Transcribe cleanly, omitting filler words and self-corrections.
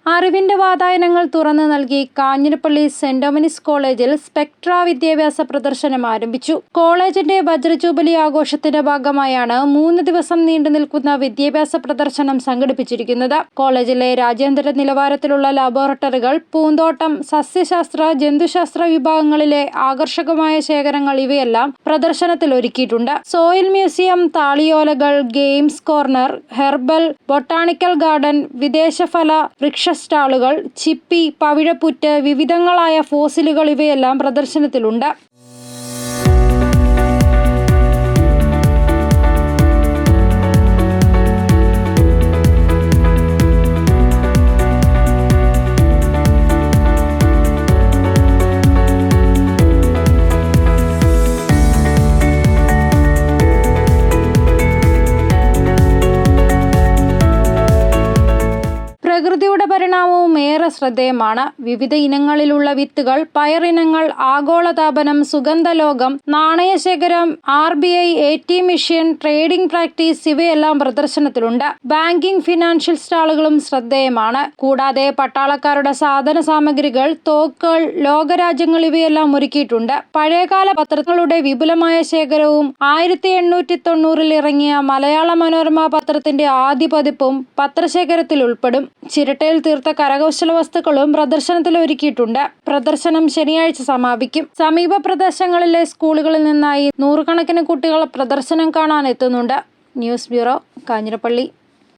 അറിവിന്റെ വാതായനങ്ങൾ തുറന്നു നൽകി കാഞ്ഞിരപ്പള്ളി സെന്റ് ഡൊമിനിക്സ് കോളേജിൽ സ്പെക്ട്ര വിദ്യാഭ്യാസ പ്രദർശനം ആരംഭിച്ചു. കോളേജിന്റെ വജ്രജൂബിലി ആഘോഷത്തിന്റെ ഭാഗമായാണ് 3 ദിവസം നീണ്ടു നിൽക്കുന്ന വിദ്യാഭ്യാസ പ്രദർശനം സംഘടിപ്പിച്ചിരിക്കുന്നത്. കോളേജിലെ രാജ്യാന്തര നിലവാരത്തിലുള്ള ലബോറട്ടറികൾ, പൂന്തോട്ടം, സസ്യശാസ്ത്ര, ജന്തുശാസ്ത്ര വിഭാഗങ്ങളിലെ ആകർഷകമായ ശേഖരങ്ങൾ ഇവയെല്ലാം പ്രദർശനത്തിൽ ഒരുക്കിയിട്ടുണ്ട്. സോയിൽ മ്യൂസിയം, താളിയോലകൾ, games corner, herbal, botanical garden, വിദേശഫല വൃക്ഷ സ്റ്റാളുകൾ, ചിപ്പി, പവിഴപ്പുറ്റ്, വിവിധങ്ങളായ ഫോസിലുകൾ ഇവയെല്ലാം പ്രദർശനത്തിലുണ്ട്. പ്രകൃതിയുടെ പരിണാമവും ഏറെ ശ്രദ്ധേയമാണ്. വിവിധ ഇനങ്ങളിലുള്ള വിത്തുകൾ, പയറിനങ്ങൾ, ആഗോളതാപനം, സുഗന്ധലോകം, നാണയശേഖരം, RBI ATM machine, trading practice ഇവയെല്ലാം പ്രദർശനത്തിലുണ്ട്. ബാങ്കിംഗ്, ഫിനാൻഷ്യൽ സ്റ്റാളുകളും ശ്രദ്ധേയമാണ്. കൂടാതെ പട്ടാളക്കാരുടെ സാധന സാമഗ്രികൾ, തോക്കുകൾ, ലോകരാജ്യങ്ങൾ ഇവയെല്ലാം ഒരുക്കിയിട്ടുണ്ട്. പഴയകാല പത്രങ്ങളുടെ വിപുലമായ ശേഖരവും 1890 ഇറങ്ങിയ മലയാള മനോരമ പത്രത്തിന്റെ ആദ്യ പതിപ്പും പത്രശേഖരത്തിൽ ഉൾപ്പെടും. ചിരട്ടയിൽ തീർത്ത കരകൗശല വസ്തുക്കളും പ്രദർശനത്തിൽ ഒരുക്കിയിട്ടുണ്ട്. പ്രദർശനം ശനിയാഴ്ച സമാപിക്കും. സമീപ പ്രദേശങ്ങളിലെ സ്കൂളുകളിൽ നിന്നായി 100 കണക്കിന് കുട്ടികൾ പ്രദർശനം കാണാൻ എത്തുന്നുണ്ട്. News bureau, Kanjirappally.